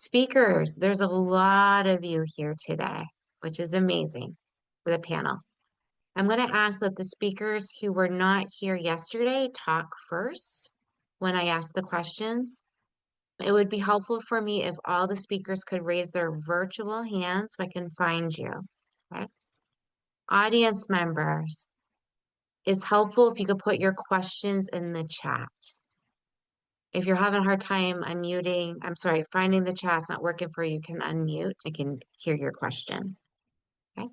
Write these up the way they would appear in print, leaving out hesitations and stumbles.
Speakers, there's a lot of you here today, which is amazing for the panel. I'm going to ask that the speakers who were not here yesterday talk first when I ask the questions. It would be helpful for me if all the speakers could raise their virtual hands so I can find you. Okay. Audience members, it's helpful if you could put your questions in the chat. If you're having a hard time finding the chat's not working for you, you can unmute. I can hear your question. Okay.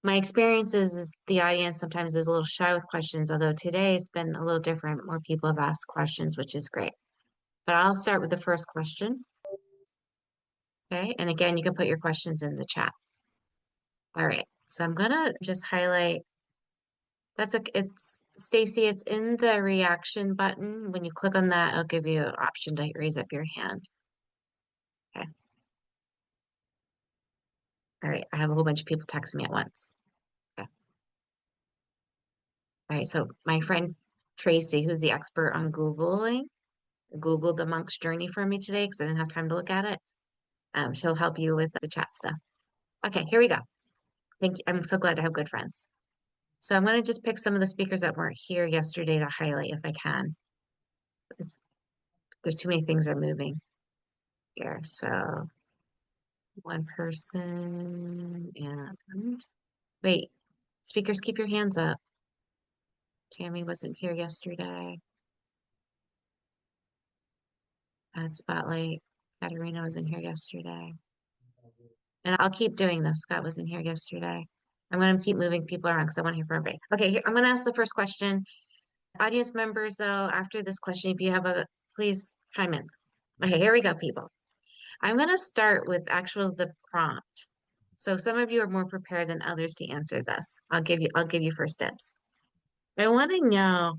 My experience is the audience sometimes is a little shy with questions, although today it's been a little different. More people have asked questions, which is great. But I'll start with the first question. Okay. And again, you can put your questions in the chat. All right. So I'm gonna just highlight it's Stacy, it's in the reaction button. When you click on that, it'll give you an option to raise up your hand. Okay. All right. I have a whole bunch of people texting me at once. Okay. All right. So my friend Tracy, who's the expert on Googled the monk's journey for me today because I didn't have time to look at it. She'll help you with the chat stuff. Okay, here we go. Thank you. I'm so glad to have good friends. So I'm going to just pick some of the speakers that weren't here yesterday to highlight if I can. There's too many things that are moving here. So one person and wait, speakers, keep your hands up. Tammy wasn't here yesterday. Spotlight. Katarina wasn't here yesterday. And I'll keep doing this. Scott wasn't here yesterday. I'm going to keep moving people around because I want to hear from everybody. Okay, I'm going to ask the first question. Audience members, though, after this question, if you have please chime in. Okay, here we go, people. I'm going to start with the prompt. So some of you are more prepared than others to answer this. I'll give you first dibs. I want to know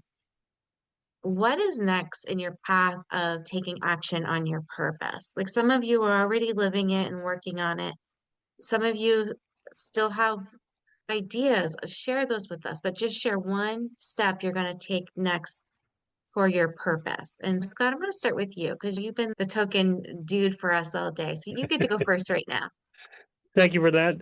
what is next in your path of taking action on your purpose. Like some of you are already living it and working on it. Some of you still have ideas. Share those with us, but just share one step you're going to take next for your purpose. And Scott, I'm going to start with you because you've been the token dude for us all day. So you get to go first right now. Thank you for that.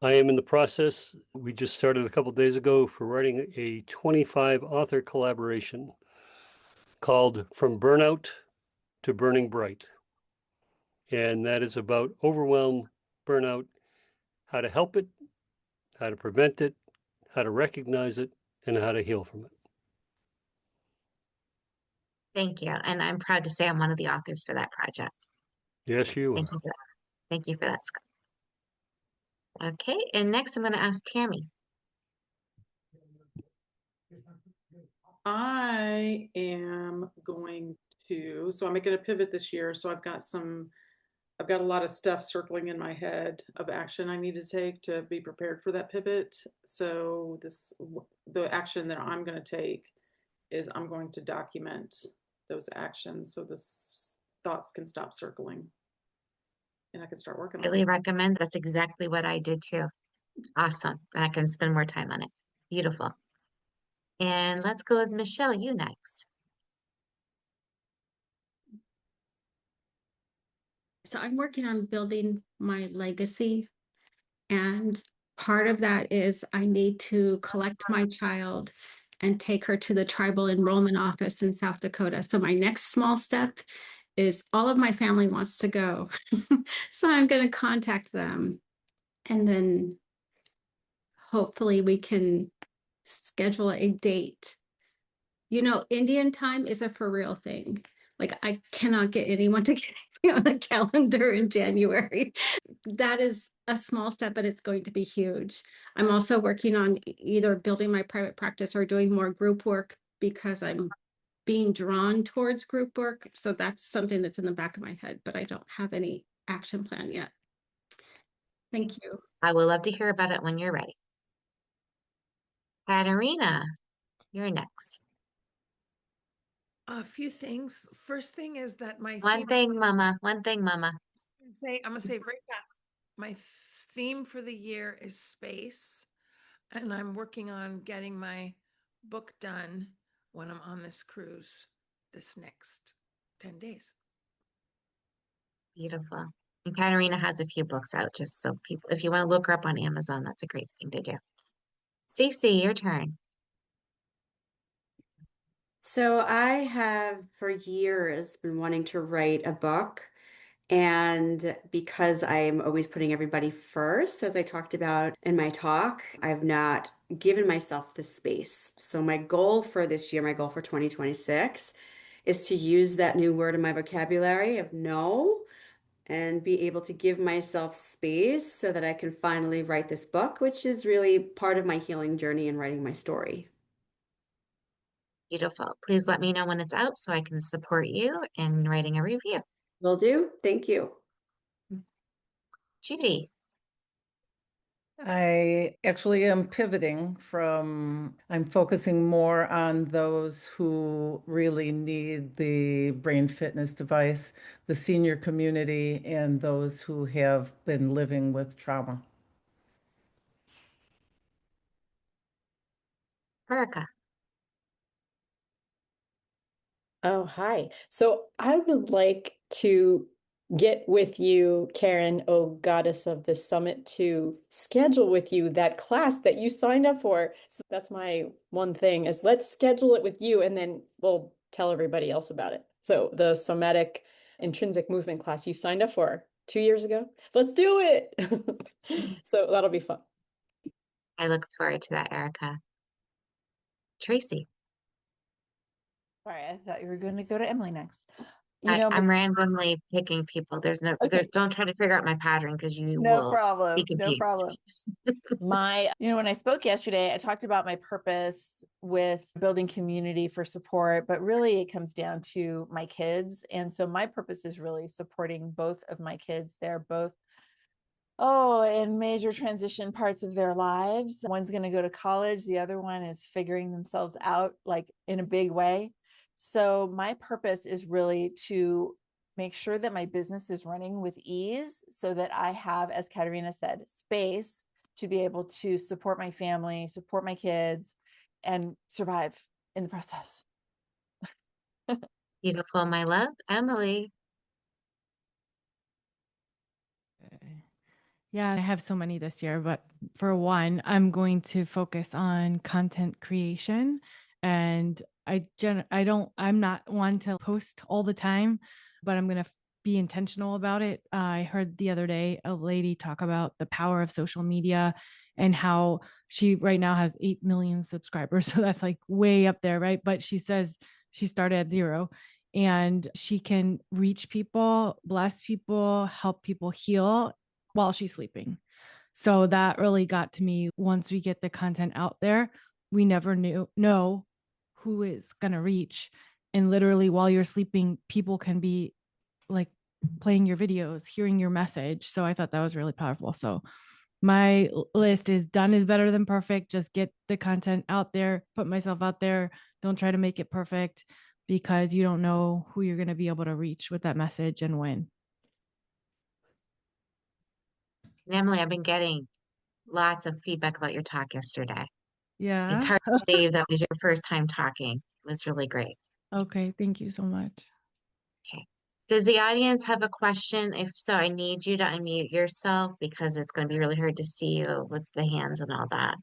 I am in the process. We just started a couple days ago for writing a 25 author collaboration called From Burnout to Burning Bright. And that is about overwhelm, burnout, how to help it, how to prevent it, how to recognize it, and how to heal from it. Thank you. And I'm proud to say I'm one of the authors for that project. Yes, you Thank are. you for that. Thank you for that, Scott. Okay, and next I'm going to ask Tammy. I am going so I'm making a pivot this year. So I've got a lot of stuff circling in my head of action I need to take to be prepared for that pivot. So the action that I'm going to take is I'm going to document those actions so the thoughts can stop circling and I can start working on it. Really recommend. That's exactly what I did too. Awesome. And I can spend more time on it. Beautiful. And let's go with Michelle, you next. So I'm working on building my legacy. And part of that is I need to collect my child and take her to the tribal enrollment office in South Dakota. So my next small step is all of my family wants to go. So I'm going to contact them and then hopefully we can schedule a date. You know, Indian time is a for real thing. Like I cannot get anyone to get me on the calendar in January. That is a small step, but it's going to be huge. I'm also working on either building my private practice or doing more group work because I'm being drawn towards group work. So that's something that's in the back of my head, but I don't have any action plan yet. Thank you. I would love to hear about it when you're ready. Katarina, you're next. A few things. First thing is that my One thing, Mama. I'm gonna say it very fast. My theme for the year is space, and I'm working on getting my book done when I'm on this cruise this next 10 days. Beautiful. And Katarina has a few books out, just so people, if you want to look her up on Amazon, that's a great thing to do. Cece, your turn. So I have for years been wanting to write a book. And because I'm always putting everybody first, as I talked about in my talk, I've not given myself the space. So my goal for this year, my goal for 2026 is to use that new word in my vocabulary of no and be able to give myself space so that I can finally write this book, which is really part of my healing journey in writing my story. Beautiful. Please let me know when it's out so I can support you in writing a review. Will do. Thank you. Judy. I actually am pivoting I'm focusing more on those who really need the brain fitness device, the senior community, and those who have been living with trauma. Erica. Oh, hi. So I would like to get with you, Karen, oh goddess of the summit, to schedule with you that class that you signed up for. So that's my one thing is let's schedule it with you and then we'll tell everybody else about it. So the somatic intrinsic movement class you signed up for 2 years ago, let's do it. So that'll be fun. I look forward to that, Erica. Tracy. Sorry, I thought you were going to go to Emily next. You know, I'm randomly picking people. Okay. Don't try to figure out my pattern because you no will problem. be No confused. problem. When I spoke yesterday, I talked about my purpose with building community for support, but really it comes down to my kids. And so my purpose is really supporting both of my kids. They're both in major transition parts of their lives. One's going to go to college. The other one is figuring themselves out like in a big way. So my purpose is really to make sure that my business is running with ease so that I have, as Katarina said, space to be able to support my family, support my kids, and survive in the process. Beautiful, my love. Emily. Yeah, I have so many this year, but for one, I'm going to focus on content creation and I'm not one to post all the time, but I'm going to be intentional about it. I heard the other day a lady talk about the power of social media and how she right now has 8 million subscribers. So that's like way up there, right? But she says she started at 0 and she can reach people, bless people, help people heal while she's sleeping. So that really got to me. Once we get the content out there, we never know who is going to reach. And literally while you're sleeping, people can be like playing your videos, hearing your message. So I thought that was really powerful. So my list is done is better than perfect. Just get the content out there, put myself out there. Don't try to make it perfect because you don't know who you're going to be able to reach with that message and when. And Emily, I've been getting lots of feedback about your talk yesterday. Yeah. It's hard to believe that was your first time talking. It was really great. Okay. Thank you so much. Okay. Does the audience have a question? If so, I need you to unmute yourself because it's going to be really hard to see you with the hands and all that.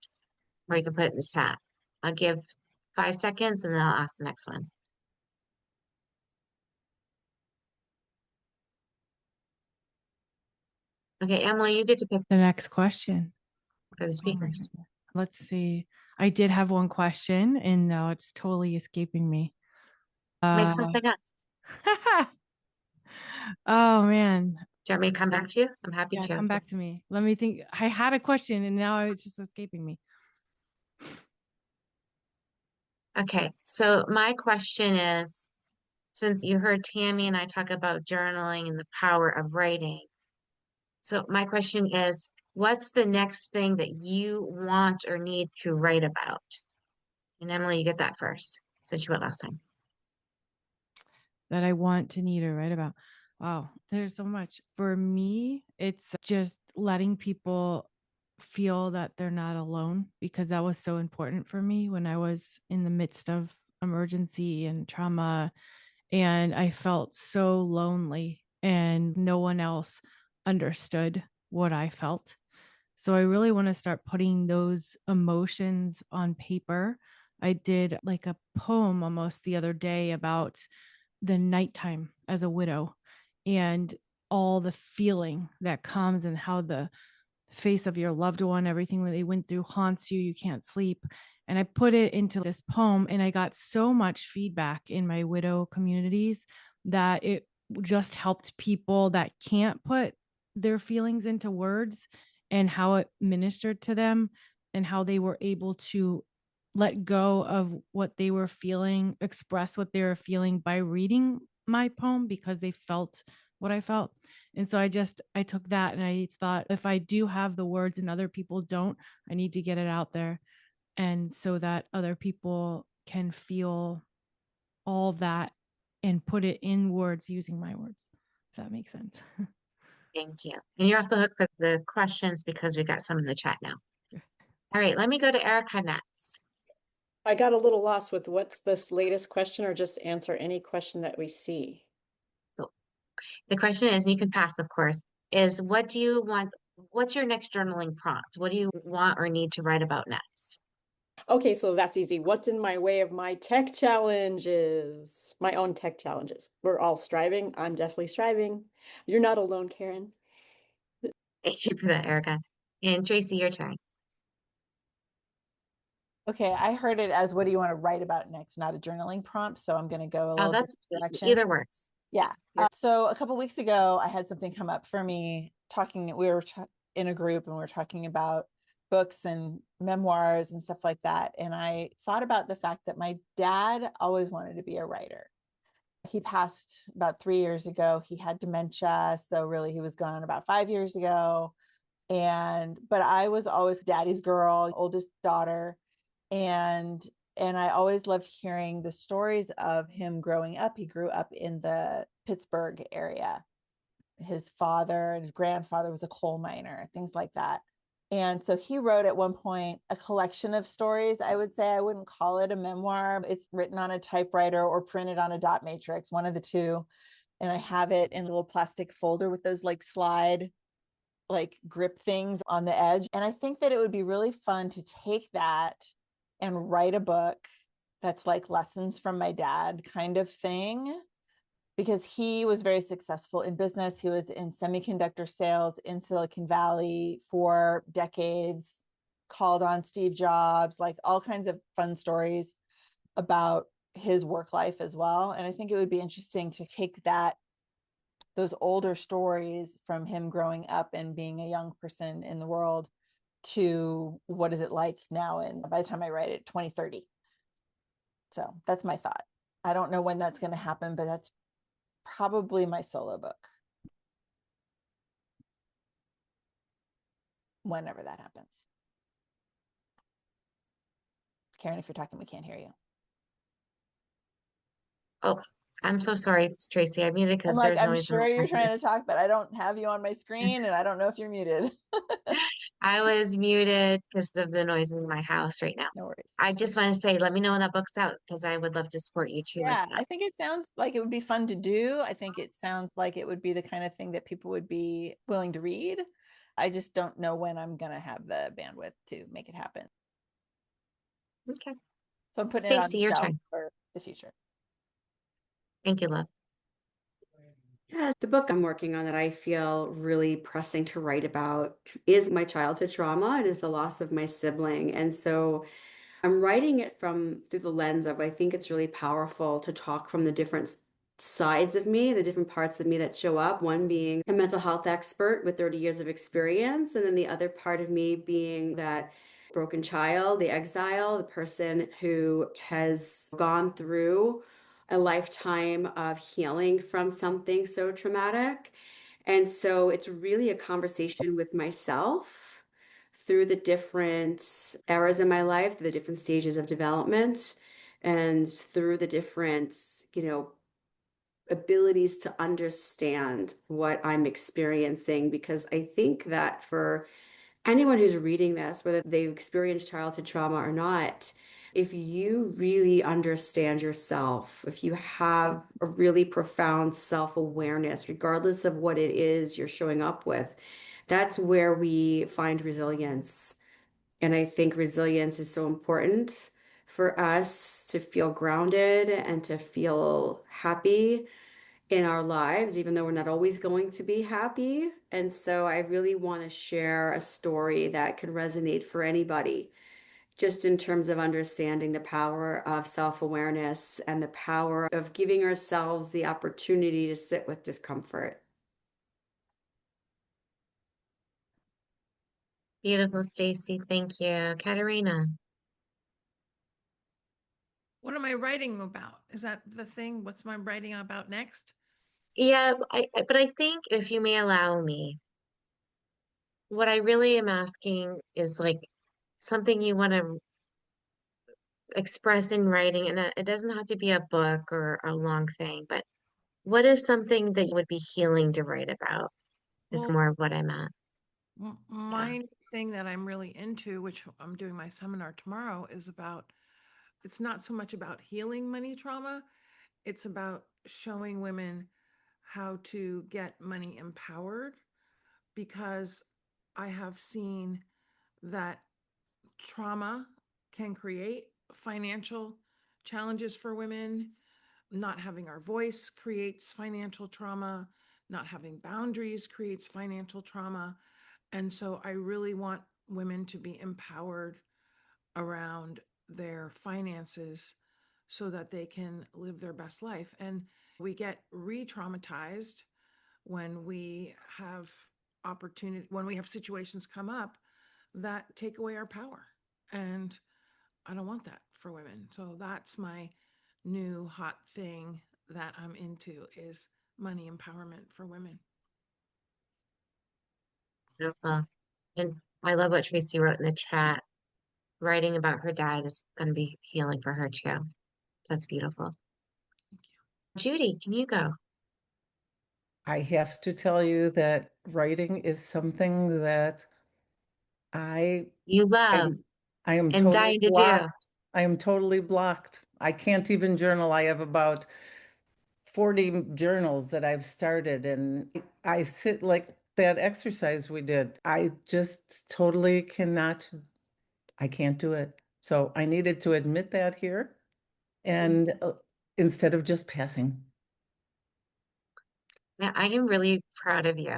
Or you can put it in the chat. I'll give 5 seconds and then I'll ask the next one. Okay, Emily, you get to pick The next question. for the Oh my speakers. goodness. Let's see. I did have one question and now it's totally escaping me. Make something up. Oh man. Do you want me to come back to you? I'm happy Yeah, to. come back to me. Let me think. I had a question and now it's just escaping me. Okay, so my question is, since you heard Tammy and I talk about journaling and the power of writing, so my question is, what's the next thing that you want or need to write about? And Emily, you get that first, since you went last time. That I want to need to write about. Wow, there's so much. For me, it's just letting people feel that they're not alone because that was so important for me when I was in the midst of emergency and trauma and I felt so lonely and no one else understood what I felt. So I really want to start putting those emotions on paper. I did like a poem almost the other day about the nighttime as a widow and all the feeling that comes and how the face of your loved one, everything that they went through haunts you, you can't sleep. And I put it into this poem, and I got so much feedback in my widow communities that it just helped people that can't put their feelings into words, and how it ministered to them and how they were able to let go of what they were feeling, express what they were feeling by reading my poem because they felt what I felt. And so I took that and I thought, if I do have the words and other people don't, I need to get it out there. And so that other people can feel all that and put it in words using my words, if that makes sense. Thank you. And you're off the hook for the questions because we got some in the chat now. All right, let me go to Erica next. I got a little lost with what's this latest question, or just answer any question that we see. The question is, and you can pass, of course, is what do you want? What's your next journaling prompt? What do you want or need to write about next? Okay, so that's easy. What's in my way of my tech challenges? My own tech challenges. We're all striving. I'm definitely striving. You're not alone, Karen. Thank you for that, Erica. And Tracy, your turn. Okay, I heard it as what do you want to write about next, not a journaling prompt. So I'm going to go a Oh, little that's different direction. either works. Yeah. Yeah. So a couple weeks ago, I had something come up for me talking. We were in a group and we were talking about books and memoirs and stuff like that. And I thought about the fact that my dad always wanted to be a writer. He passed about 3 years ago. He had dementia. So really, he was gone about 5 years ago. But I was always daddy's girl, oldest daughter. And I always loved hearing the stories of him growing up. He grew up in the Pittsburgh area. His father and his grandfather was a coal miner, things like that. And so he wrote at one point a collection of stories. I would say I wouldn't call it a memoir. It's written on a typewriter or printed on a dot matrix, one of the two. And I have it in a little plastic folder with those like slide like grip things on the edge. And I think that it would be really fun to take that and write a book that's like lessons from my dad kind of thing, because he was very successful in business. He was in semiconductor sales in Silicon Valley for decades, called on Steve Jobs, like all kinds of fun stories about his work life as well. And I think it would be interesting to take those older stories from him growing up and being a young person in the world to what is it like now, and by the time I write it, 2030. So that's my thought. I don't know when that's going to happen, but that's probably my solo book, whenever that happens. Karen, if you're talking, we can't hear you. Oh, I'm so sorry, Tracy. I muted I'm because like, there's I'm noise in sure the you're trying to talk, but I don't have you on my screen and I don't know if you're muted. I was muted because of the noise in my house right now. No worries. I just want to say, let me know when that book's out because I would love to support you too. Yeah, With that. I think it sounds like it would be fun to do. I think it sounds like it would be the kind of thing that people would be willing to read. I just don't know when I'm going to have the bandwidth to make it happen. Okay. So I'm putting it on Stacy, your shelf turn. for the future. Thank you, love. Yeah, the book I'm working on that I feel really pressing to write about is my childhood trauma. It is the loss of my sibling. And so I'm writing it through the lens of, I think it's really powerful to talk from the different sides of me, the different parts of me that show up. One being a mental health expert with 30 years of experience. And then the other part of me being that broken child, the exile, the person who has gone through a lifetime of healing from something so traumatic. And so it's really a conversation with myself through the different eras in my life, through the different stages of development, and through the different, abilities to understand what I'm experiencing. Because I think that for anyone who's reading this, whether they've experienced childhood trauma or not, If you really understand yourself, if you have a really profound self-awareness, regardless of what it is you're showing up with, that's where we find resilience. And I think resilience is so important for us to feel grounded and to feel happy in our lives, even though we're not always going to be happy. And so I really want to share a story that can resonate for anybody, just in terms of understanding the power of self-awareness and the power of giving ourselves the opportunity to sit with discomfort. Beautiful, Stacy. Thank you. Katerina. What am I writing about? Is that the thing? What's my writing about next? Yeah, but I think if you may allow me, what I really am asking is like something you want to express in writing, and it doesn't have to be a book or a long thing, but what is something that would be healing to write about is Well, more of what I'm at. my thing that I'm really into, which I'm doing my seminar tomorrow, is about, it's not so much about healing money trauma. It's about showing women how to get money empowered, because I have seen that trauma can create financial challenges for women. Not having our voice creates financial trauma. Not having boundaries creates financial trauma. And so I really want women to be empowered around their finances so that they can live their best life. And we get re-traumatized when we have when we have situations come up that take away our power. And I don't want that for women. So that's my new hot thing that I'm into, is money empowerment for women. Beautiful. And I love what Tracy wrote in the chat. Writing about her dad is going to be healing for her too. That's beautiful. Judy, can you go? I have to tell you that writing is something that You love I am and totally dying to do. blocked. I am totally blocked. I can't even journal. I have about 40 journals that I've started, and I sit like that exercise we did. I just totally cannot, I can't do it. So I needed to admit that here, and instead of just passing. Yeah, I am really proud of you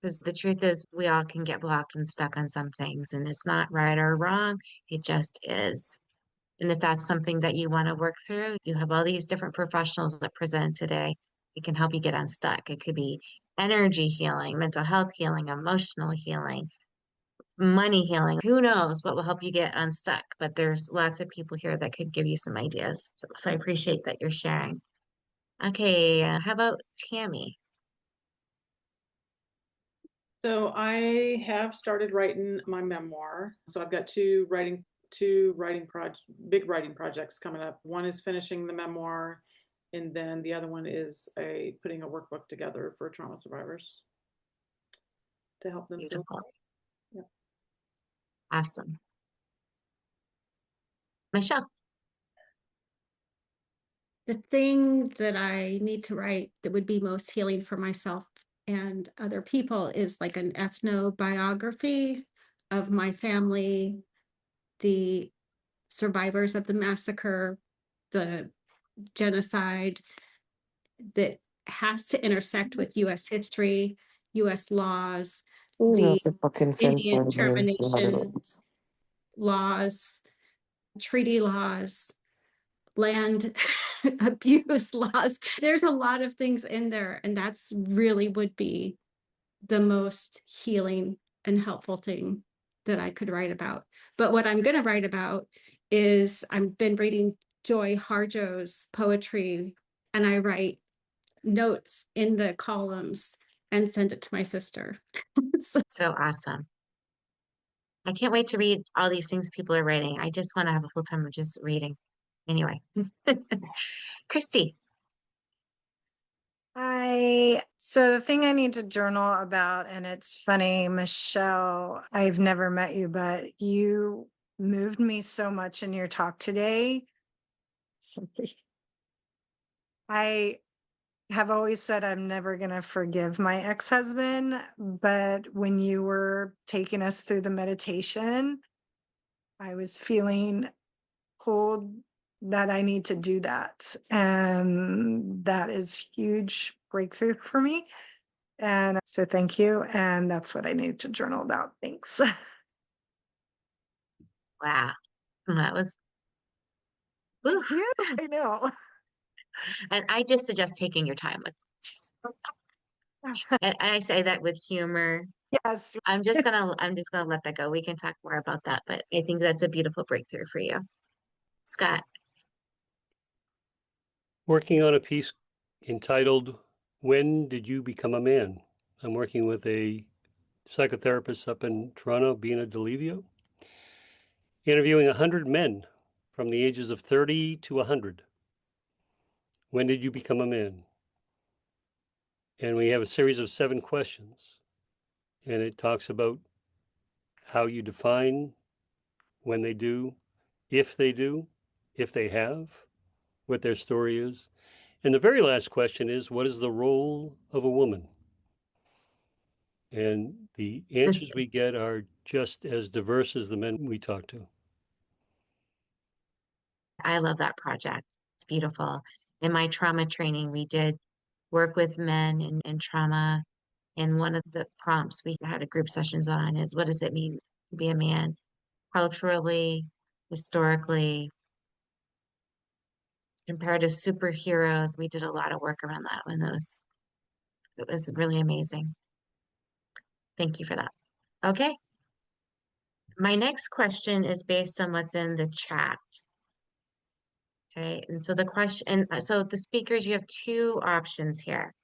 because the truth is we all can get blocked and stuck on some things, and it's not right or wrong. It just is. And if that's something that you want to work through, you have all these different professionals that present today. It can help you get unstuck. It could be energy healing, mental health healing, emotional healing, money healing. Who knows what will help you get unstuck? But there's lots of people here that could give you some ideas. So I appreciate that you're sharing. Okay, how about Tammy? So I have started writing my memoir. So I've got big writing projects coming up. One is finishing the memoir, and then the other one is putting a workbook together for trauma survivors to help them feel Beautiful. safe. Yep. Awesome. Michelle. The thing that I need to write that would be most healing for myself and other people is like an ethnobiography of my family, the survivors of the massacre, the genocide, that has to intersect with US history, US laws, the Indian termination laws, treaty laws, land abuse laws. There's a lot of things in there, and that's really would be the most healing and helpful thing that I could write about. But what I'm going to write about is I've been reading Joy Harjo's poetry, and I write notes in the columns and send it to my sister. So awesome. I can't wait to read all these things people are writing. I just want to have a full time of just reading. Anyway, Christy. So the thing I need to journal about, and it's funny, Michelle, I've never met you, but you moved me so much in your talk today. Sorry. I have always said I'm never going to forgive my ex-husband, but when you were taking us through the meditation, I was feeling pulled that I need to do that. And that is huge breakthrough for me. And so thank you. And that's what I need to journal about. Thanks. Wow. That was, oof. You, I know. And I just suggest taking your time with and I say that with humor. Yes. I'm just gonna let that go. We can talk more about that, but I think that's a beautiful breakthrough for you. Scott. Working on a piece entitled, When Did You Become a Man? I'm working with a psychotherapist up in Toronto, Bina DeLevio, interviewing 100 men from the ages of 30 to 100. When did you become a man? And we have a series of 7 questions. And it talks about how you define when they do, if they have, what their story is. And the very last question is, what is the role of a woman? And the answers we get are just as diverse as the men we talk to. I love that project. It's beautiful. In my trauma training, we did work with men in trauma. And one of the prompts we had a group sessions on is what does it mean to be a man culturally, historically, compared to superheroes. We did a lot of work around that one. It was really amazing. Thank you for that. Okay. My next question is based on what's in the chat. Okay, and so the question, and so the speakers, you have 2 options here.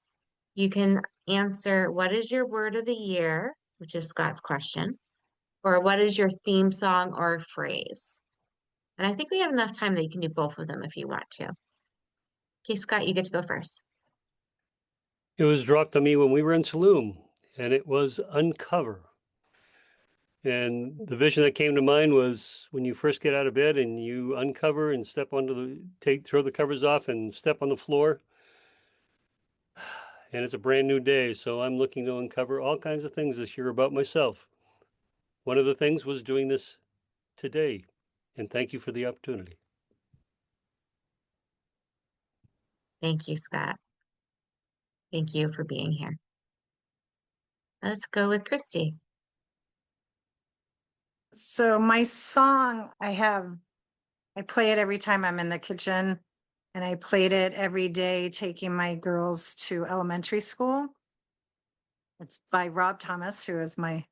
You can answer what is your word of the year, which is Scott's question, or what is your theme song or phrase? And I think we have enough time that you can do both of them if you want to. Okay, Scott, you get to go first. It was dropped on me when we were in Tulum, and it was uncover. And the vision that came to mind was when you first get out of bed and you uncover and step onto throw the covers off and step on the floor. And it's a brand new day, so I'm looking to uncover all kinds of things this year about myself. One of the things was doing this today, and thank you for the opportunity. Thank you, Scott. Thank you for being here. Let's go with Christy. So my song, I play it every time I'm in the kitchen, and I played it every day taking my girls to elementary school. It's by Rob Thomas, who is my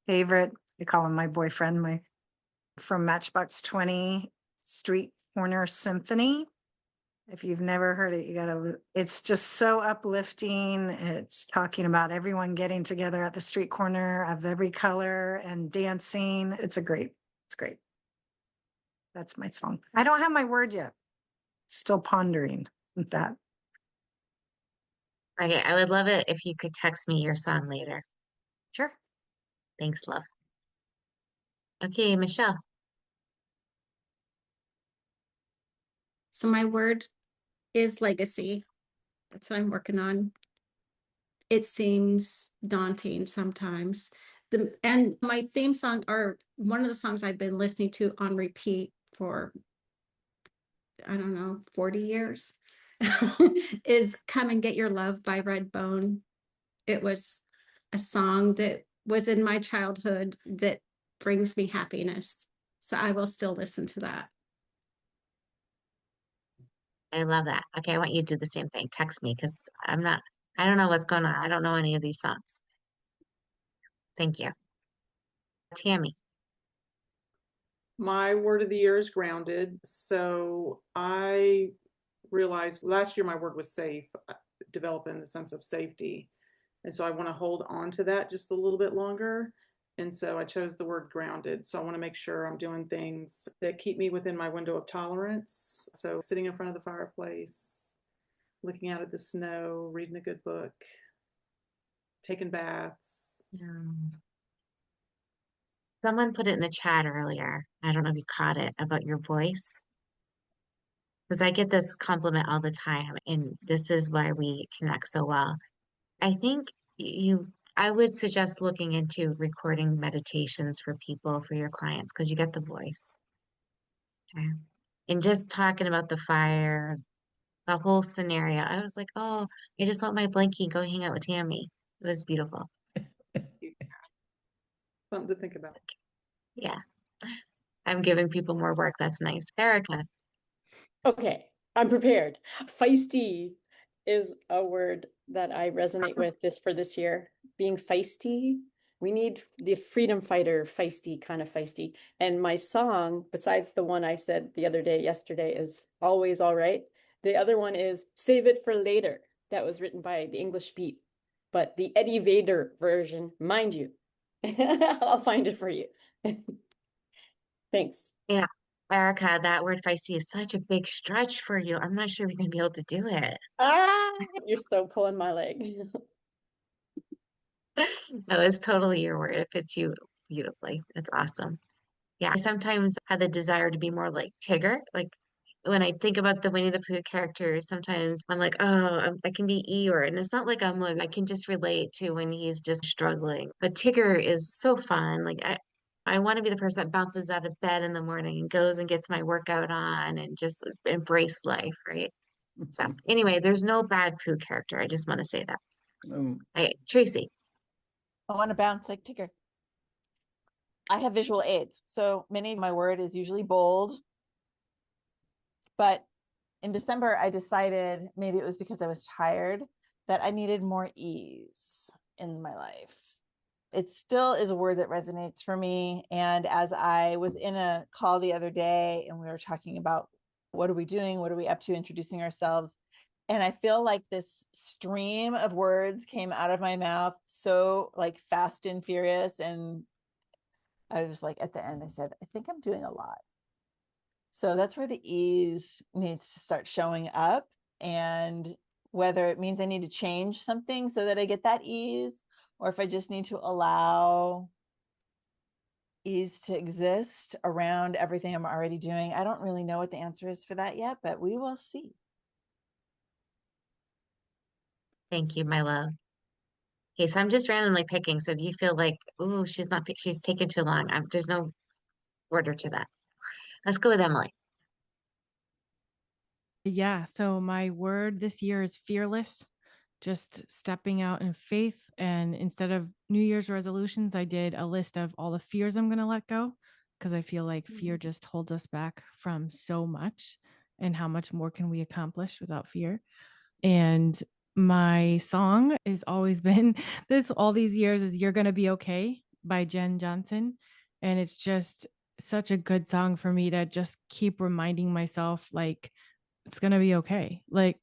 favorite. I call him my boyfriend, from Matchbox 20, Street Corner Symphony. If you've never heard it, it's just so uplifting. It's talking about everyone getting together at the street corner of every color and dancing. It's great. That's my song. I don't have my word yet. Still pondering with that. Okay, I would love it if you could text me your song later. Sure. Thanks, love. Okay, Michelle. So my word is legacy. That's what I'm working on. It seems daunting sometimes. And my theme song, or one of the songs I've been listening to on repeat for, I don't know, 40 years, is Come and Get Your Love by Redbone. It was a song that was in my childhood that brings me happiness. So I will still listen to that. I love that. Okay, I want you to do the same thing. Text me because I don't know what's going on. I don't know any of these songs. Thank you. Tammy. My word of the year is grounded. So I realized last year my word was safe, developing the sense of safety. And so I want to hold on to that just a little bit longer. And so I chose the word grounded. So I want to make sure I'm doing things that keep me within my window of tolerance. So sitting in front of the fireplace, looking out at the snow, reading a good book, taking baths. Someone put it in the chat earlier. I don't know if you caught it about your voice. Because I get this compliment all the time, and this is why we connect so well. I think I would suggest looking into recording meditations for people, for your clients, because you get the voice. Okay. And just talking about the fire, the whole scenario, I was like, oh, I just want my blankie, go hang out with Tammy. It was beautiful. Something to think about. Yeah. I'm giving people more work. That's nice. Erica. Okay, I'm prepared. Feisty is a word that I resonate with this year. Being feisty, we need the freedom fighter feisty, kind of feisty. And my song, besides the one I said the other day, yesterday, is Always All Right. The other one is Save It for Later. That was written by the English Beat, but the Eddie Vedder version, mind you. I'll find it for you. Thanks. Yeah. Erica, that word feisty is such a big stretch for you. I'm not sure if you're going to be able to do it. Ah, you're so pulling my leg. No, it's totally your word. It fits you beautifully. That's awesome. Yeah, I sometimes have the desire to be more like Tigger. Like when I think about the Winnie the Pooh characters, sometimes I'm like, oh, I can be Eeyore. And it's not like I'm like, I can just relate to when he's just struggling. But Tigger is so fun. Like I want to be the person that bounces out of bed in the morning and goes and gets my workout on and just embrace life, right? So anyway, there's no bad Pooh character. I just want to say that. Hey, Tracy. I want to bounce like Tigger. I have visual aids, so many of my word is usually bold. But in December, I decided, maybe it was because I was tired, that I needed more ease in my life. It still is a word that resonates for me. And as I was in a call the other day and we were talking about what are we doing? What are we up to? Introducing ourselves. And I feel like this stream of words came out of my mouth so like fast and furious. And I was like, at the end, I said, I think I'm doing a lot. So that's where the ease needs to start showing up. And whether it means I need to change something so that I get that ease, or if I just need to allow ease to exist around everything I'm already doing. I don't really know what the answer is for that yet, but we will see. Thank you, my love. Okay, so I'm just randomly picking. So if you feel like, ooh, she's taking too long, there's no order to that. Let's go with Emily. Yeah, so my word this year is fearless, just stepping out in faith. And instead of New Year's resolutions, I did a list of all the fears I'm going to let go because I feel like fear just holds us back from so much. And how much more can we accomplish without fear? And my song has always been this all these years is You're Gonna Be Okay by Jen Johnson. And it's just such a good song for me to just keep reminding myself, like, it's gonna be okay. Like,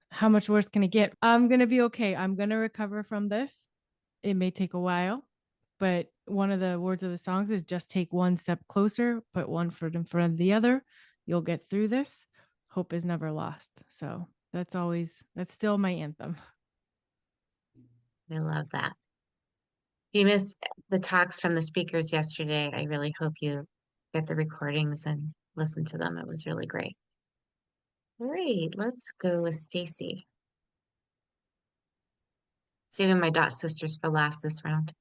how much worse can it get? I'm gonna be okay. I'm gonna recover from this. It may take a while, but one of the words of the songs is just take one step closer, put one foot in front of the other. You'll get through this. Hope is never lost. So that's still my anthem. I love that. If you missed the talks from the speakers yesterday, I really hope you get the recordings and listen to them. It was really great. Great. Let's go with Stacy. Saving my dot sisters for last this round.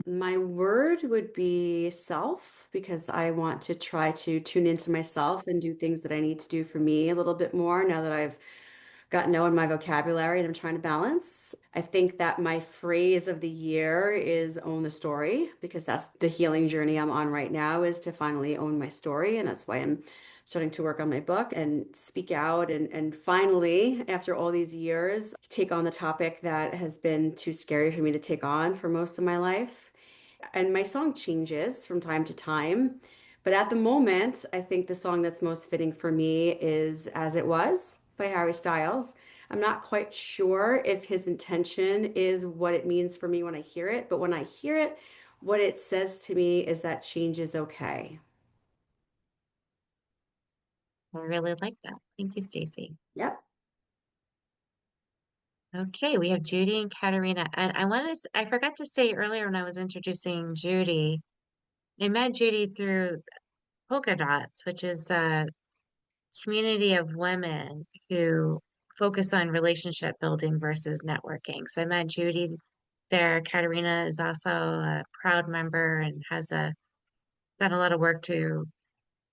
My word would be self, because I want to try to tune into myself and do things that I need to do for me a little bit more now that I've got no in my vocabulary and I'm trying to balance. I think that my phrase of the year is own the story, because that's the healing journey I'm on right now, is to finally own my story. And that's why I'm starting to work on my book and speak out and finally, after all these years, take on the topic that has been too scary for me to take on for most of my life. And my song changes from time to time. But at the moment, I think the song that's most fitting for me is As It Was by Harry Styles. I'm not quite sure if his intention is what it means for me when I hear it, but when I hear it, what it says to me is that change is okay. I really like that. Thank you, Stacy. Yep. Okay, we have Judy and Katerina. And I forgot to say earlier when I was introducing Judy, I met Judy through Polka Dots, which is a community of women who focus on relationship building versus networking. So I met Judy there. Katerina is also a proud member and has done a lot of work to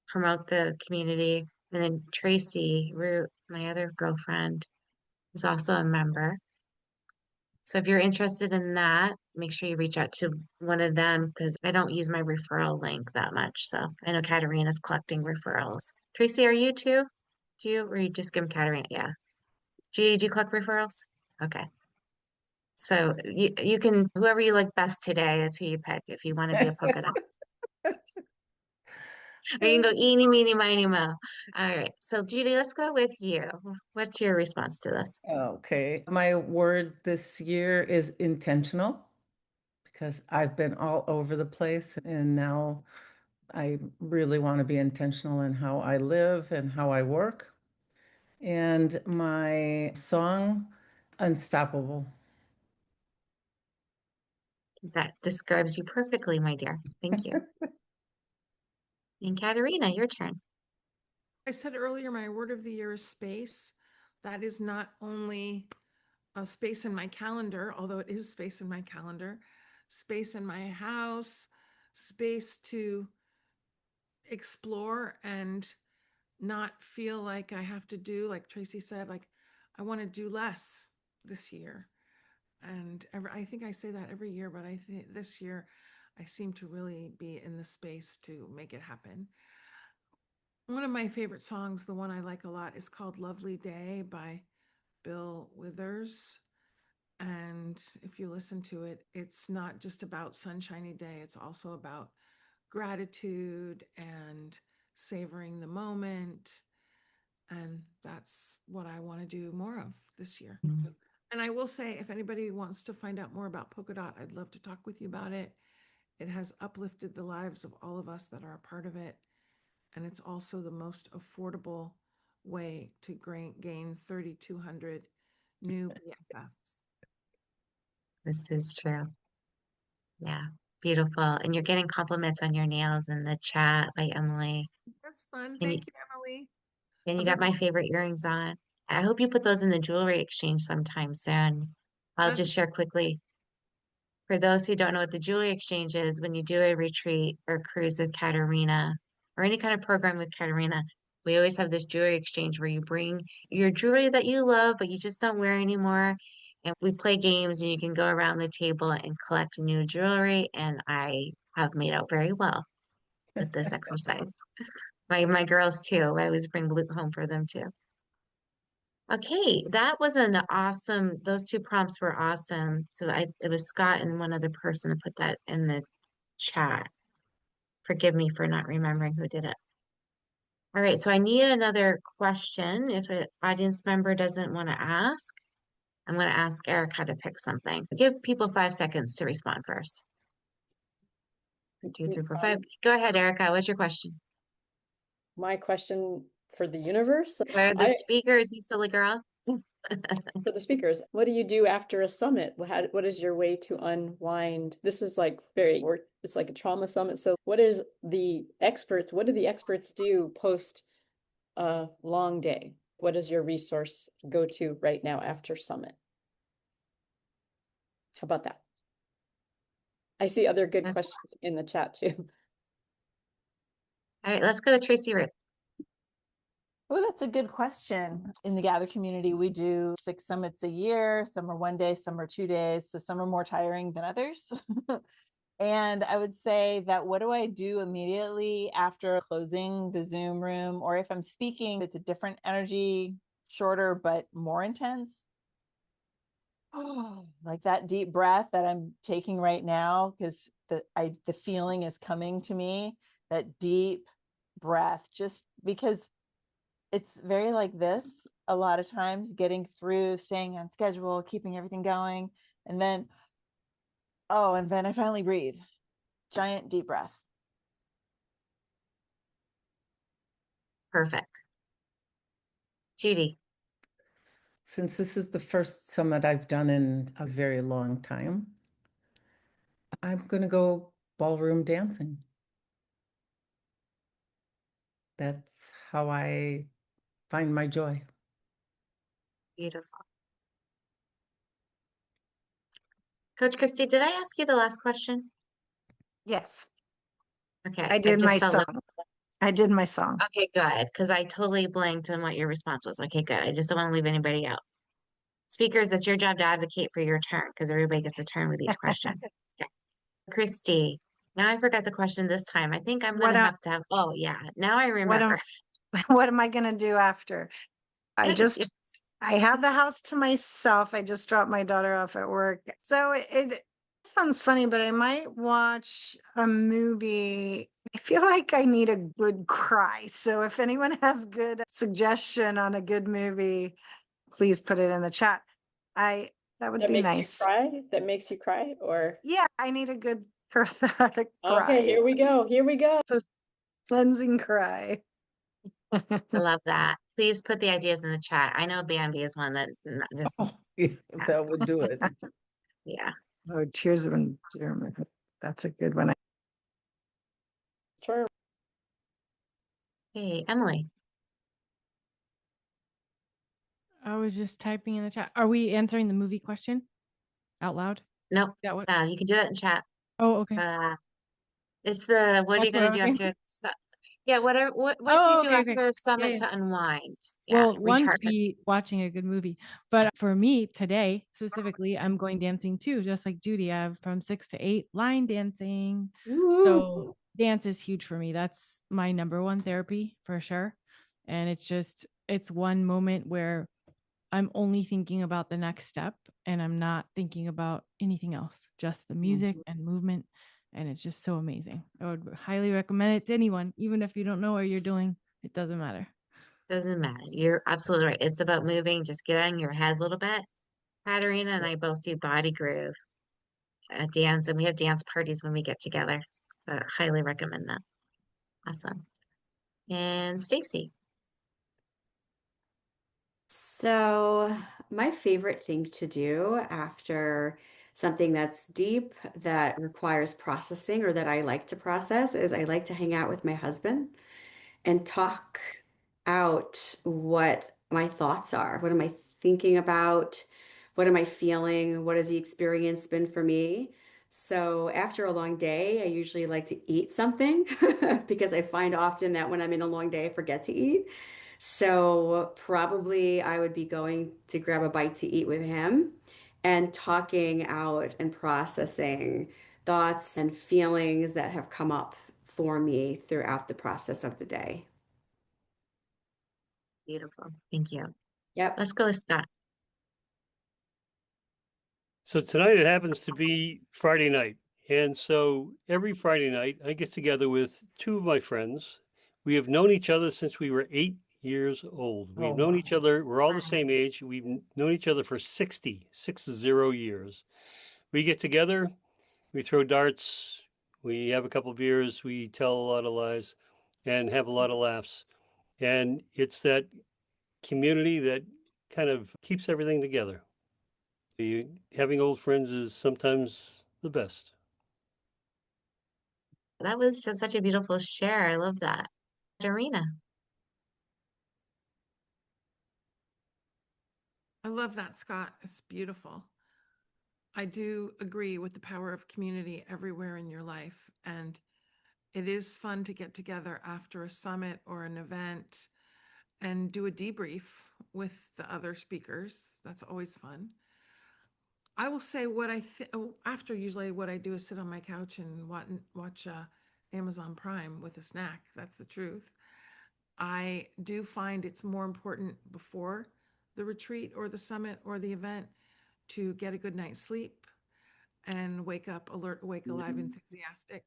promote the community. And then Tracy Root, my other girlfriend, is also a member. So if you're interested in that, make sure you reach out to one of them because I don't use my referral link that much. So I know Katerina's collecting referrals. Tracy, are you too? Do you, or you just give them Katerina? Yeah. Do you collect referrals? Okay. So you can, whoever you like best today, that's who you pick if you want to be a polka dot. Or you can go eeny, meeny, miny, mo. All right. So Judy, let's go with you. What's your response to this? Okay, my word this year is intentional because I've been all over the place and now I really want to be intentional in how I live and how I work. And my song, Unstoppable. That describes you perfectly, my dear. Thank you. And Katerina, your turn. I said earlier, my word of the year is space. That is not only a space in my calendar, although it is space in my calendar, space in my house, space to explore and not feel like I have to do, like Tracy said, like I want to do less this year. And I think I say that every year, but I think this year I seem to really be in the space to make it happen. One of my favorite songs, the one I like a lot, is called Lovely Day by Bill Withers. And if you listen to it, it's not just about sunshiny day, it's also about gratitude and savoring the moment. And that's what I want to do more of this year. And I will say, if anybody wants to find out more about Polka Dot, I'd love to talk with you about it. It has uplifted the lives of all of us that are a part of it. And it's also the most affordable way to gain 3,200 new BFFs. This is true. Yeah, beautiful. And you're getting compliments on your nails in the chat by Emily. That's fun. And you, Thank you, Emily. and you got my Available- favorite earrings on. I hope you put those in the jewelry exchange sometime soon. I'll That's just share quickly. For those who don't know what the jewelry exchange is, when you do a retreat or cruise with Katerina or any kind of program with Katerina, we always have this jewelry exchange where you bring your jewelry that you love, but you just don't wear anymore. And we play games and you can go around the table and collect new jewelry. And I have made out very well with this exercise. My girls too. I always bring loot home for them too. Okay, that was an awesome, those two prompts were awesome. So it was Scott and one other person who put that in the chat. Forgive me for not remembering who did it. All right, so I need another question. If an audience member doesn't want to ask, I'm going to ask Erica to pick something. Give people 5 seconds to respond first. 2, 3, 4, 5. Go ahead, Erica. What's your question? My question for the universe, Where are the speakers, you silly girl? for the speakers, what do you do after a summit? What is your way to unwind? This is like it's like a trauma summit. So what do the experts do post a long day? What is your resource go to right now after summit? How about that? I see other good Okay. questions in the chat too. All right, let's go to Tracy Root. Oh, that's a good question. In the Gather community, we do 6 summits a year. Some are 1 day, some are 2 days. So some are more tiring than others. And I would say that what do I do immediately after closing the Zoom room? Or if I'm speaking, it's a different energy, shorter, but more intense. Oh, like that deep breath that I'm taking right now, because the feeling is coming to me, that deep breath, just because it's very like this a lot of times, getting through, staying on schedule, keeping everything going. And then I finally breathe. Giant deep breath. Perfect. Judy. Since this is the first summit I've done in a very long time, I'm going to go ballroom dancing. That's how I find my joy. Beautiful. Coach Christie, did I ask you the last question? Yes, Okay, I I did my just felt song. like, I did my song. okay, good, because I totally blanked on what your response was. Okay, good. I just don't want to leave anybody out. Speakers, it's your job to advocate for your turn because everybody gets a turn with each question. Okay. Christy, now I forgot the question this time. I think I'm What gonna I, have, oh yeah, now I what am remember. what am I gonna do after? I have the house to myself. I just dropped my daughter off at work. So it sounds funny, but I might watch a movie. I feel like I need a good cry. So if anyone has good suggestion on a good movie, please put it in the chat. That would That be makes you nice. cry? That makes you cry? Or Yeah, I need a good cathartic okay, cry. here we go. Here we go. Cleansing cry. I love that. Please put the ideas in the chat. I know Bambi is one that just, That would do it. yeah. Oh, tears of endearment. That's a good one. Turn. Hey, Emily. I was just typing in the chat. Are we answering the movie question out loud? Nope. Is that what? You can do that in chat. Oh, okay. It's the, what are you That's what gonna I do was after? answering. Yeah, what do you Oh, do okay, okay. after a Yeah, summit yeah. to unwind? Yeah, Well, one recharge. would be watching a good movie. But for me today, specifically, I'm going dancing too, just like Judy. I have from 6 to 8 line dancing. So dance is huge for me. That's my number one therapy for sure. And it's one moment where I'm only thinking about the next step and I'm not thinking about anything else, just the music and movement. And it's just so amazing. I would highly recommend it to anyone, even if you don't know what you're doing. It doesn't matter. Doesn't matter. You're absolutely right. It's about moving. Just get out of your head a little bit. Katarina and I both do body groove dance, and we have dance parties when we get together. So I highly recommend that. Awesome. And Stacy. So, my favorite thing to do after something that's deep that requires processing or that I like to process is I like to hang out with my husband and talk out what my thoughts are. What am I thinking about? What am I feeling? What has the experience been for me? So after a long day, I usually like to eat something because I find often that when I'm in a long day, I forget to eat. So probably I would be going to grab a bite to eat with him and talking out and processing thoughts and feelings that have come up for me throughout the process of the day. Beautiful. Thank you. Yep. Let's go with Scott. So tonight it happens to be Friday night. And so every Friday night I get together with two of my friends. We have known each other since we were 8 years old. We've Oh, known wow. each other, we're all the same age. We've known each other for 60 years. We get together, we throw darts, we have a couple beers, we tell a lot of lies and have a lot of laughs. And it's that community that kind of keeps everything together. Having old friends is sometimes the best. That was just such a beautiful share. I love that. Arena. I love that, Scott. It's beautiful. I do agree with the power of community everywhere in your life. And it is fun to get together after a summit or an event and do a debrief with the other speakers. That's always fun. I will say what I think after usually what I do is sit on my couch and watch Amazon Prime with a snack. That's the truth. I do find it's more important before the retreat or the summit or the event to get a good night's sleep and wake up alert, awake, alive, enthusiastic,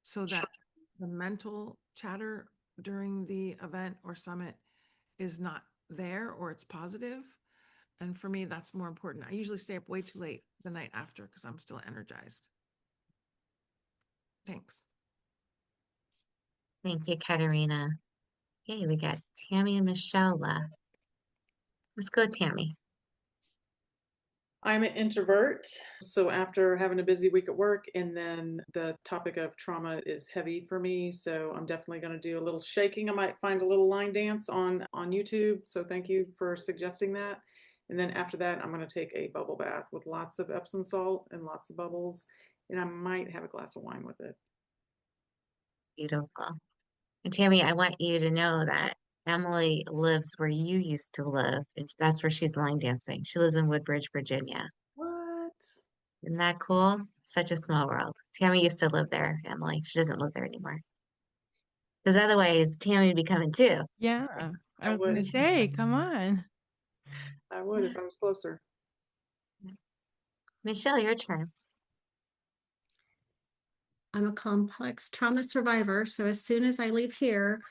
so that the mental chatter during the event or summit is not there or it's positive. And for me, that's more important. I usually stay up way too late the night after because I'm still energized. Thanks. Thank you, Katarina. Okay, we got Tammy and Michelle left. Let's go, Tammy. I'm an introvert. So after having a busy week at work, and then the topic of trauma is heavy for me. So I'm definitely going to do a little shaking. I might find a little line dance on YouTube. So thank you for suggesting that. And then after that, I'm going to take a bubble bath with lots of Epsom salt and lots of bubbles. And I might have a glass of wine with it. Beautiful. And Tammy, I want you to know that Emily lives where you used to live, and that's where she's line dancing. She lives in Woodbridge, Virginia. What? Isn't that cool? Such a small world. Tammy used to live there, Emily. She doesn't live there anymore. Because otherwise, Tammy would be coming too. Yeah, I I was gonna would. say, come on. I would if I was closer. Michelle, your turn. I'm a complex trauma survivor. So as soon as I leave here,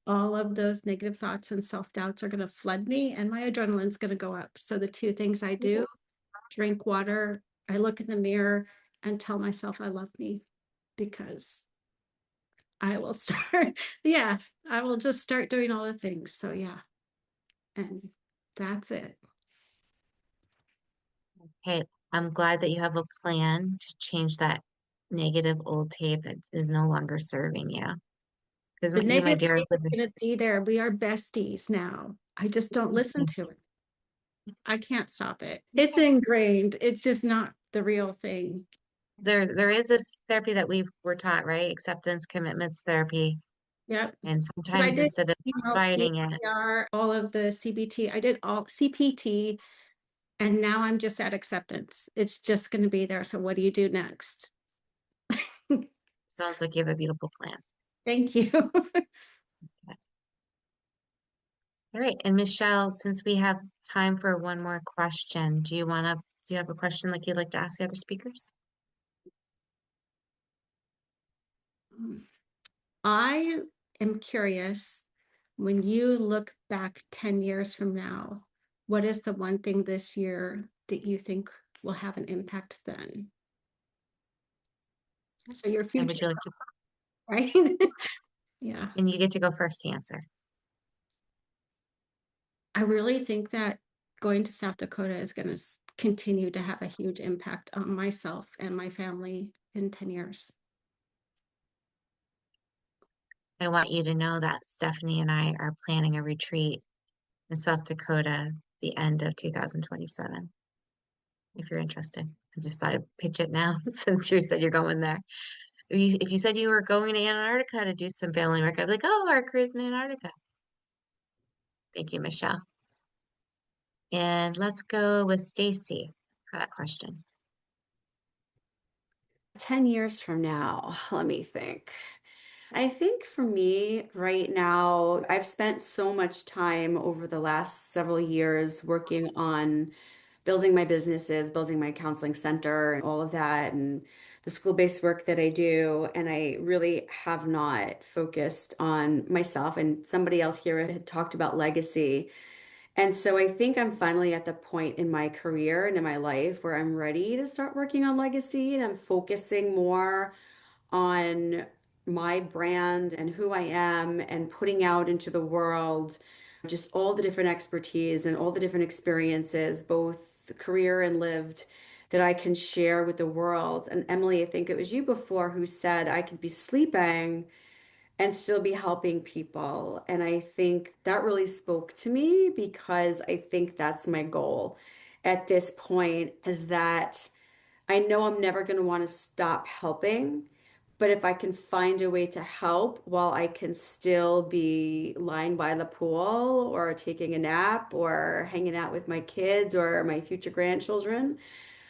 all of those negative thoughts and self-doubts are going to flood me and my adrenaline's going to go up. So the two things I do, drink water, I look in the mirror and tell myself I love me, because I will start, yeah, I will just start doing all the things. So yeah, and that's it. Hey, I'm glad that you have a plan to change that negative old tape that is no longer serving you. Because The you, my negative dear, tape is going to be there. We are besties now. I just don't listen to it. I can't stop it. It's ingrained. It's just not the real thing. there is this therapy that we're taught, right? Acceptance, commitments therapy. Yep. And But I sometimes did, instead of fighting it, EMDR, all of the CBT. I did all CPT, and now I'm just at acceptance. It's just going to be there. So what do you do next? sounds like you have a beautiful plan. Thank you. All right. And Michelle, since we have time for one more question, do you have a question like you'd like to ask the other speakers? I am curious, when you look back 10 years from now, what is the one thing this year that you think will have an impact then? So your And would future, you like to, right? Yeah. and you get to go first to answer. I really think that going to South Dakota is going to continue to have a huge impact on myself and my family in 10 years. I want you to know that Stephanie and I are planning a retreat in South Dakota the end of 2027. If you're interested, I just thought I'd pitch it now since you said you're going there. If you said you were going to Antarctica to do some family work, I'd be like, oh, our cruise in Antarctica. Thank you, Michelle. And let's go with Stacy for that question. 10 years from now, let me think. I think for me right now, I've spent so much time over the last several years working on building my businesses, building my counseling center, and all of that, and the school-based work that I do. And I really have not focused on myself. And somebody else here had talked about legacy. And so I think I'm finally at the point in my career and in my life where I'm ready to start working on legacy, and I'm focusing more on my brand and who I am and putting out into the world just all the different expertise and all the different experiences, both career and lived, that I can share with the world. And Emily, I think it was you before who said I could be sleeping and still be helping people. And I think that really spoke to me, because I think that's my goal at this point, is that I know I'm never going to want to stop helping, but if I can find a way to help while I can still be lying by the pool or taking a nap or hanging out with my kids or my future grandchildren.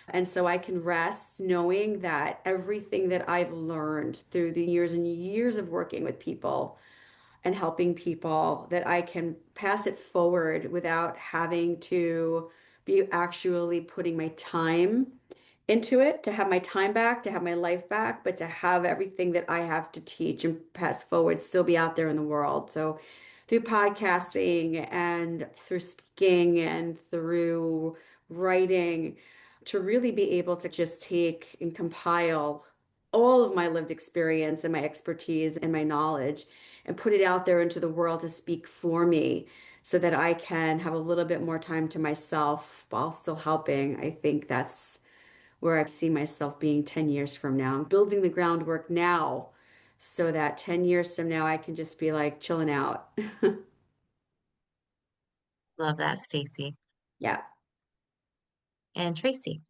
And so I can rest knowing that everything that I've learned through the years and years of working with people and helping people, that I can pass it forward without having to be actually putting my time into it, to have my time back, to have my life back, but to have everything that I have to teach and pass forward still be out there in the world. So through podcasting and through speaking and through writing, to really be able to just take and compile all of my lived experience and my expertise and my knowledge and put it out there into the world to speak for me so that I can have a little bit more time to myself while still helping. I think that's where I see myself being 10 years from now. I'm building the groundwork now so that 10 years from now I can just be like chilling out. Love that, Stacy. Yeah. And Tracy.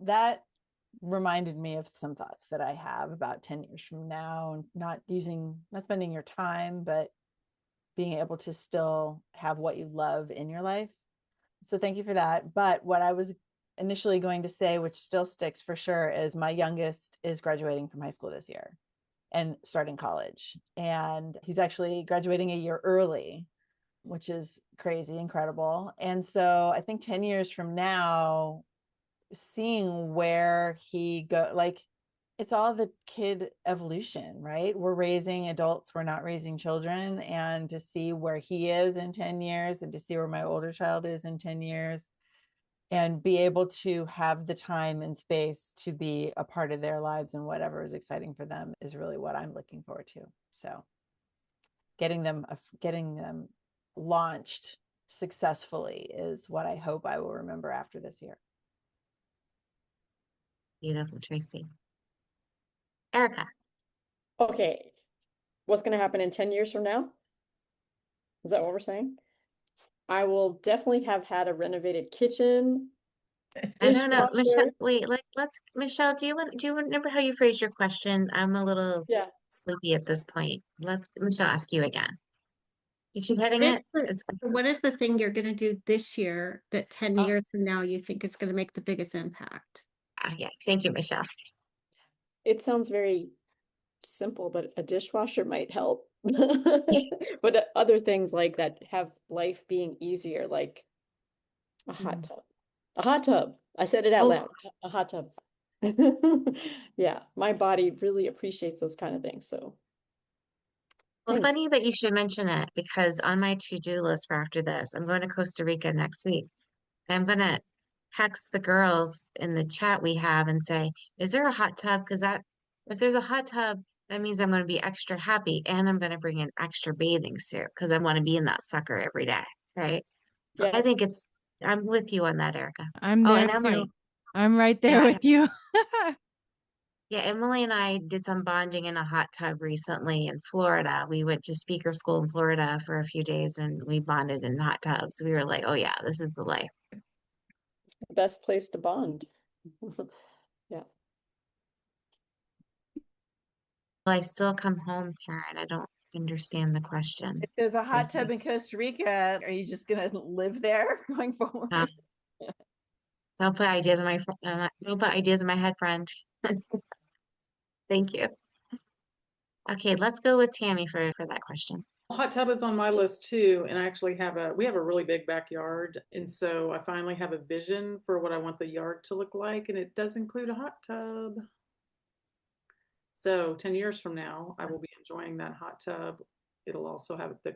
That reminded me of some thoughts that I have about 10 years from now, and not spending your time, but being able to still have what you love in your life. So thank you for that. But what I was initially going to say, which still sticks for sure, is my youngest is graduating from high school this year and starting college. And he's actually graduating a year early, which is crazy, incredible. And so I think 10 years from now, seeing where he go, like, it's all the kid evolution, right? We're raising adults, we're not raising children. And to see where he is in 10 years and to see where my older child is in 10 years and be able to have the time and space to be a part of their lives and whatever is exciting for them is really what I'm looking forward to. So getting them launched successfully is what I hope I will remember after this year. Beautiful, Tracy. Erica. Okay. What's going to happen in 10 years from now? Is that what we're saying? I will definitely have had a renovated kitchen, I don't know, Michelle. dishwasher. Wait, Michelle. Do you remember how you phrased your question? I'm a little Yeah. sleepy at this point. Let's Michelle ask you again. Is she hitting What is it? the, It's what is the thing you're going to do this year that 10 Uh, years from now you think is going to make the biggest impact? yeah. Thank you, Michelle. it sounds very simple, but a dishwasher might help. But other things like that have life being easier, like a hot tub. A hot tub. I said it out Oh, loud. A hot tub. Yeah, my body really appreciates those kind of things. So well, thanks. funny that you should mention it because on my to-do list for after this, I'm going to Costa Rica next week. I'm gonna text the girls in the chat we have and say, is there a hot tub? Because if there's a hot tub, that means I'm gonna be extra happy and I'm gonna bring an extra bathing suit because I want to be in that sucker every day, right? So I Yes. think I'm with you on that, Erica. I'm Oh, there and too. Emily, I'm right there yeah, with you. yeah, Emily and I did some bonding in a hot tub recently in Florida. We went to speaker school in Florida for a few days and we bonded in hot tubs. We were like, oh yeah, this is the life. The best place to bond. Yeah. Well, I still come home, Karen. I don't understand the question. If there's a hot Tracy. tub in Costa Rica, are you just going to live there going forward? Don't put ideas in don't put ideas in my head, friend. Thank you. Okay, let's go with Tammy for that question. Hot tub is on my list too, and I actually we have a really big backyard, and so I finally have a vision for what I want the yard to look like, and it does include a hot tub. So 10 years from now, I will be enjoying that hot tub. It'll also have the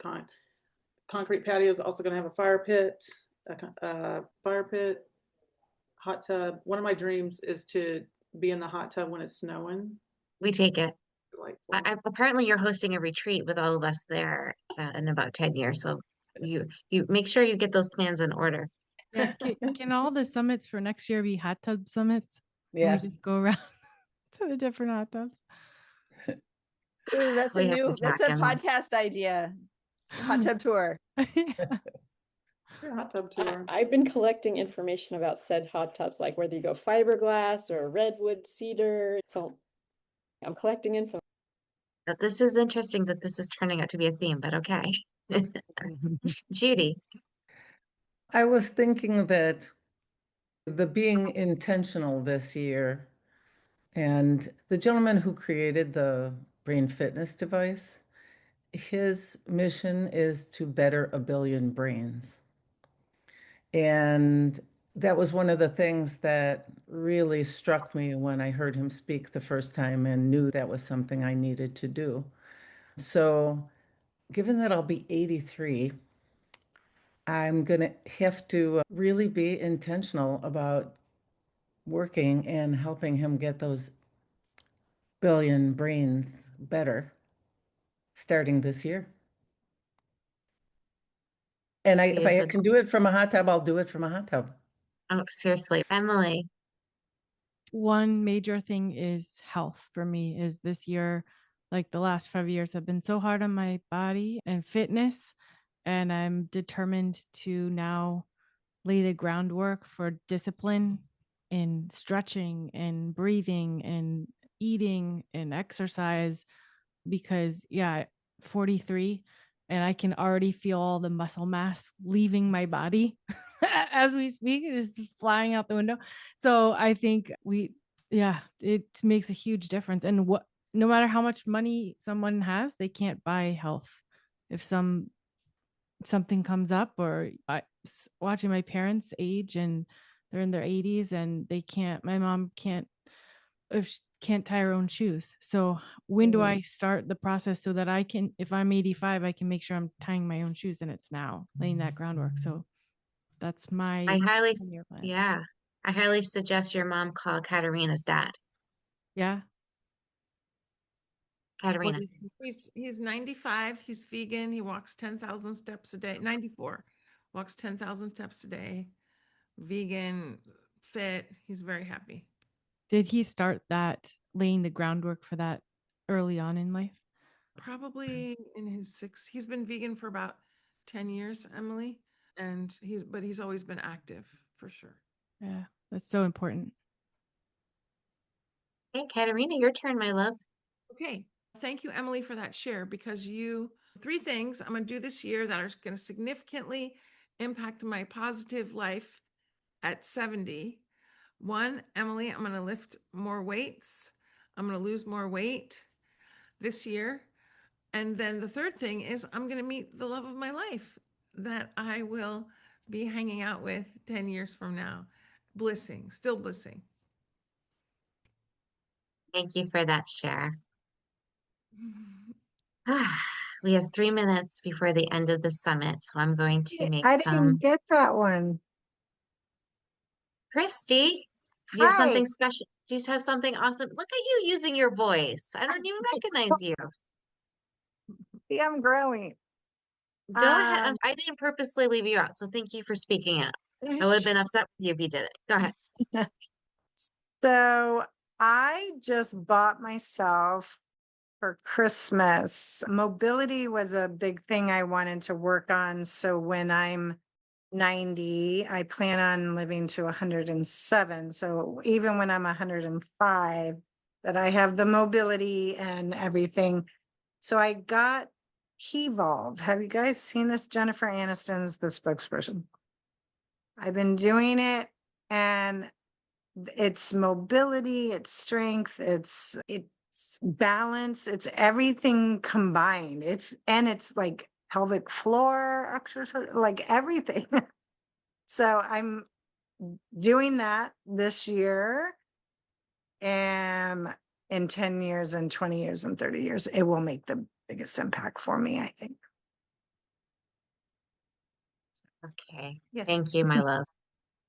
concrete patio is also going to have a fire pit, hot tub. One of my dreams is to be in the hot tub when it's snowing. We take it. Delightful. Apparently you're hosting a retreat with all of us there in about 10 years. So you make sure you get those plans in order. Yeah, can all the summits for next year be hot tub summits? And we Yeah. just go around to the different hot tubs. Ooh, We have to that's talk, a Emily. podcast idea. Hot tub tour. Hot tub tour. I've been collecting information about said hot tubs, like whether you go fiberglass or redwood, cedar. So I'm collecting info. But this is interesting that this is turning out to be a theme, but okay. Judy. I was thinking that the being intentional this year, and the gentleman who created the brain fitness device, his mission is to better a billion brains. And that was one of the things that really struck me when I heard him speak the first time and knew that was something I needed to do. So, given that I'll be 83, I'm going to have to really be intentional about working and helping him get those billion brains better starting this year. And if I Beautiful. can do it from a hot tub, I'll do it from a hot tub. Oh, seriously. Emily, One major thing is health for me. Is this year, like the last 5 years have been so hard on my body and fitness, and I'm determined to now lay the groundwork for discipline in stretching and breathing and eating and exercise, because 43, and I can already feel all the muscle mass leaving my body as we speak. It is flying out the window. So I think it makes a huge difference. And no matter how much money someone has, they can't buy health. If something comes up, or watching my parents age and they're in their 80s and my mom can't, if she can't tie her own shoes. So when do I start the process so that I can, if I'm 85, I can make sure I'm tying my own shoes, and it's now laying that groundwork. So that's my I highly, 10-year plan. yeah, I highly suggest your mom call Katerina's dad. Yeah. Katerina. He's 95. He's vegan. He walks 10,000 steps a day. 94. Walks 10,000 steps a day. Vegan, fit. He's very happy. Did he start that, laying the groundwork for that early on in life? Probably in his he's been vegan for about 10 years, Emily. And he's always been active for sure. Yeah, that's so important. Hey, Katerina, your turn, my love. Okay. Thank you, Emily, for that share, because 3 things I'm going to do this year that are going to significantly impact my positive life at 70. One, Emily, I'm going to lift more weights. I'm going to lose more weight this year. And then the third thing is I'm going to meet the love of my life that I will be hanging out with 10 years from now. Still blissing. Thank you for that share. We have 3 minutes before the end of the summit, so I'm going to make I some. didn't get that one. Christy, do you have Hi. something special? Do you have something awesome? Look at you using your voice. I don't even recognize you. See, I'm growing. Go ahead. I didn't purposely leave you out, so thank you for speaking out. I would have been upset with you if you did it. Go ahead. So I just bought myself for Christmas. Mobility was a big thing I wanted to work on. So when I'm 90, I plan on living to 107. So even when I'm 105, that I have the mobility and everything. So I got Evolve. Have you guys seen this? Jennifer Aniston's the spokesperson. I've been doing it, and it's mobility, it's strength, it's balance, it's everything combined. It's like pelvic floor exercise, like everything. So I'm doing that this year, and in 10 years and 20 years and 30 years, it will make the biggest impact for me, I think. Okay. Yes. Thank you, my love.